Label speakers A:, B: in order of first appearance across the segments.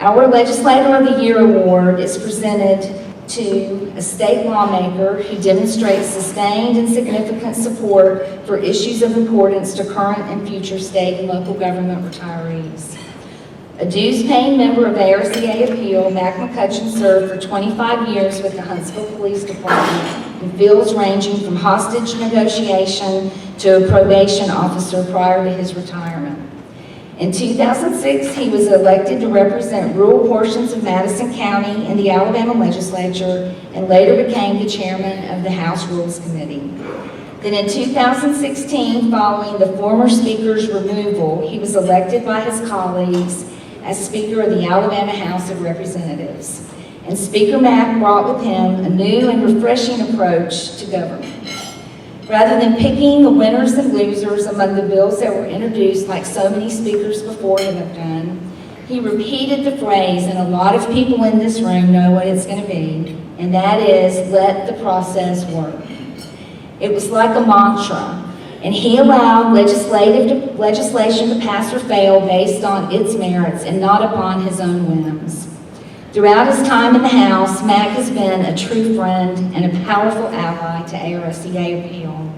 A: Our Legislator of the Year award is presented to a state lawmaker who demonstrates sustained and significant support for issues of importance to current and future state and local government retirees. A dues-paying member of ARSEA-APEAL, McCutcheon served for 25 years with the Huntsville Police Department in fields ranging from hostage negotiation to a probation officer prior to his retirement. In 2006, he was elected to represent rural portions of Madison County in the Alabama Legislature and later became the chairman of the House Rules Committee. Then in 2016, following the former Speaker's removal, he was elected by his colleagues as Speaker of the Alabama House of Representatives. And Speaker Mack brought with him a new and refreshing approach to government. Rather than picking the winners and losers among the bills that were introduced like so many speakers before him have done, he repeated the phrase, and a lot of people in this room know what it's going to be, and that is, let the process work. It was like a mantra, and he allowed legislation to pass or fail based on its merits and not upon his own whims. Throughout his time in the House, Mack has been a true friend and a powerful ally to ARSEA-APEAL.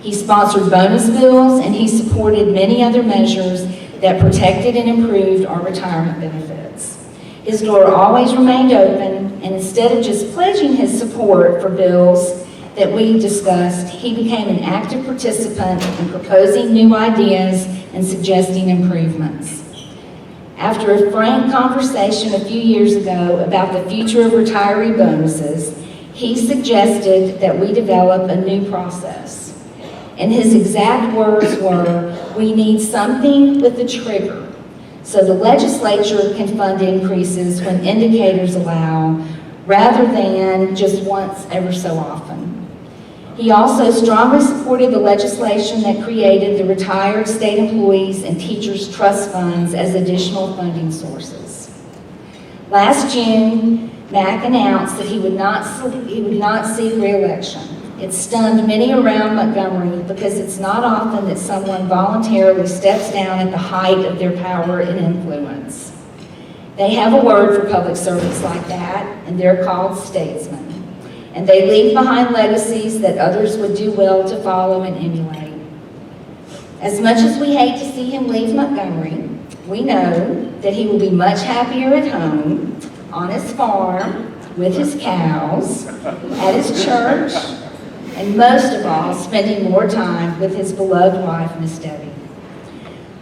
A: He sponsored bonus bills and he supported many other measures that protected and improved our retirement benefits. His door always remained open, and instead of just pledging his support for bills that we discussed, he became an active participant in proposing new ideas and suggesting improvements. After a frank conversation a few years ago about the future of retiree bonuses, he suggested that we develop a new process. And his exact words were, we need something with a trigger, so the legislature can fund increases when indicators allow, rather than just once every so often. He also strongly supported the legislation that created the Retired State Employees and Teachers Trust Funds as additional funding sources. Last June, Mack announced that he would not seek re-election. It stunned many around Montgomery because it's not often that someone voluntarily steps down at the height of their power and influence. They have a word for public servants like that, and they're called statesmen. And they leave behind legacies that others would do well to follow and emulate. As much as we hate to see him leave Montgomery, we know that he will be much happier at home, on his farm, with his cows, at his church, and most of all, spending more time with his beloved wife, Miss Debbie.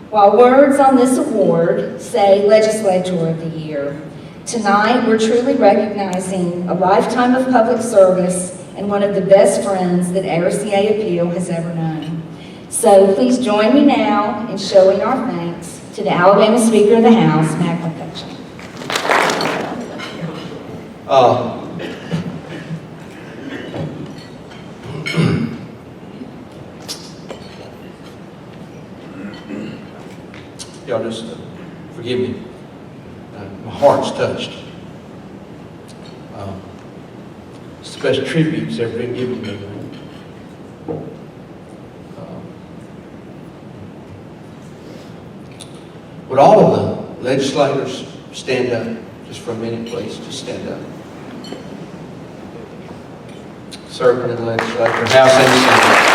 A: While words on this award say Legislator of the Year, tonight, we're truly recognizing a lifetime of public service and one of the best friends that ARSEA-APEAL has ever known. So please join me now in showing our thanks to the Alabama Speaker of the House, McCutcheon.
B: Y'all just forgive me. My heart's touched. It's the best tribute that's ever been given to me. Would all of the legislators stand up just for a minute, please? Just stand up. Serving in the legislature, House and Senate.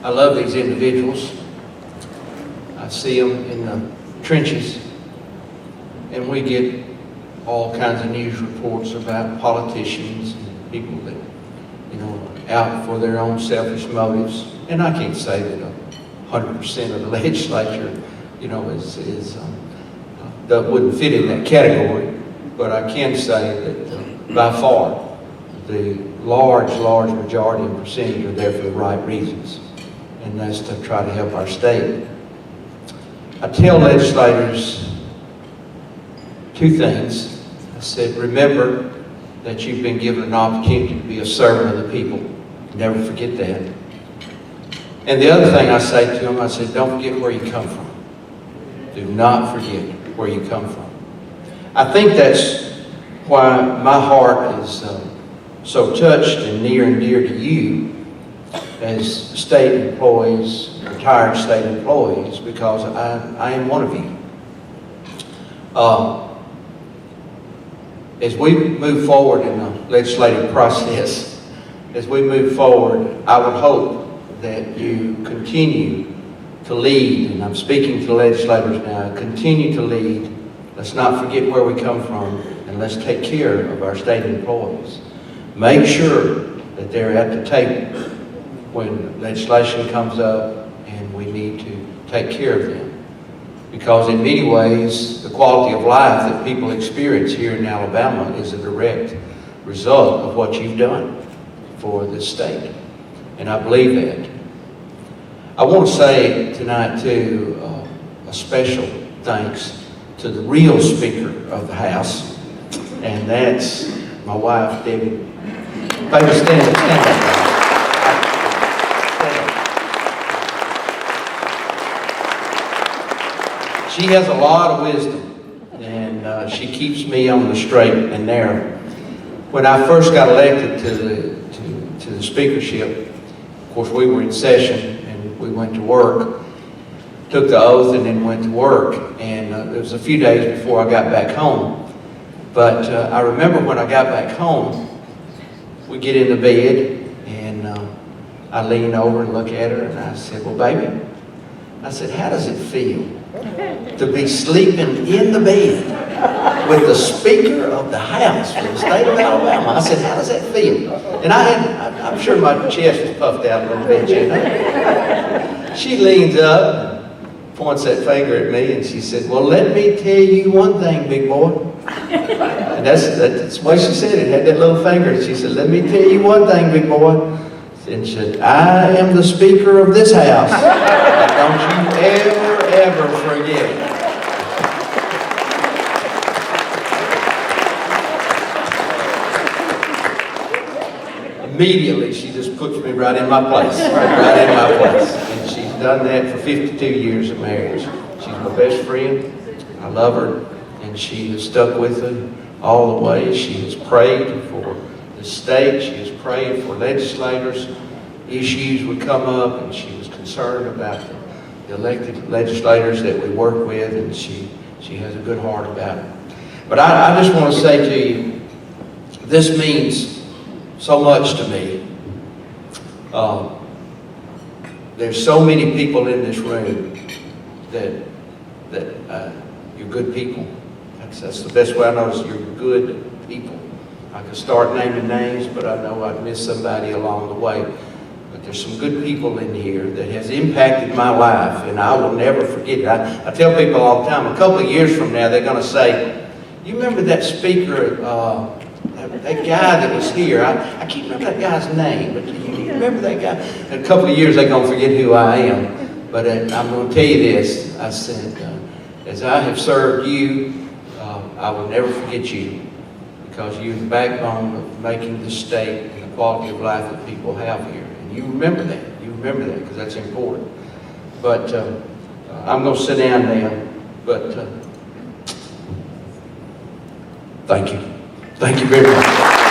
B: I love these individuals. I see them in the trenches, and we get all kinds of news reports about politicians and people that, are out for their own selfish motives. And I can't say that 100% of the legislature, that wouldn't fit in that category, but I can say that by far, the large majority and percentage are there for the right reasons. And that's to try to help our state. I tell legislators two things. I said, remember that you've been given an opportunity to be a servant of the people. Never forget that. And the other thing I say to them, I said, don't forget where you come from. Do not forget where you come from. I think that's why my heart is so touched and near to you, as state employees, retired state employees, because I am one of you. As we move forward in the legislative process, as we move forward, I would hope that you continue to lead, and I'm speaking to the legislators now, continue to lead. Let's not forget where we come from, and let's take care of our state employees. Make sure that they're at the table when legislation comes up, and we need to take care of them. Because in many ways, the quality of life that people experience here in Alabama is a direct result of what you've done for this state. And I believe that. I want to say tonight, too, a special thanks to the real Speaker of the House, and that's my wife, Debbie. Baby, stand up. She has a lot of wisdom, and she keeps me on the straight and narrow. When I first got elected to the speakership, of course, we were in session and we went to work, took the oath, and then went to work. And it was a few days before I got back home. But I remember when I got back home, we get in the bed, and I lean over and look at her, and I said, "Well, baby," I said, "how does it feel to be sleeping in the bed with the Speaker of the House for the state of Alabama?" I said, "How does that feel?" And I'm sure my chest was puffed out a little bit, you know. She leans up, points that finger at me, and she said, "Well, let me tell you one thing, big boy." And that's the way she said it, had that little finger. And she said, "Let me tell you one thing, big boy." And she said, "I am the Speaker of this House. And don't you ever forget it." Immediately, she just puts me right in my place, right in my place. And she's done that for 52 years of marriage. She's my best friend. I love her, and she has stuck with it all the way. She has prayed for the state. She has prayed for legislators. Issues would come up, and she was concerned about the elected legislators that we work with, and she has a good heart about it. But I just want to say to you, this means so much to me. There's so many people in this room that you're good people. That's the best way I know is you're good people. I could start naming names, but I know I'd miss somebody along the way. But there's some good people in here that has impacted my life, and I will never forget it. I tell people all the time, a couple of years from now, they're going to say, "You remember that speaker, that guy that was here? I can't remember that guy's name, but do you remember that guy?" In a couple of years, they're going to forget who I am. But I'm going to tell you this. I said, as I have served you, I will never forget you, because you're the backbone of making this state and the quality of life that people have here. And you remember that. You remember that, because that's important. But I'm going to sit down now. But thank you. Thank you very much.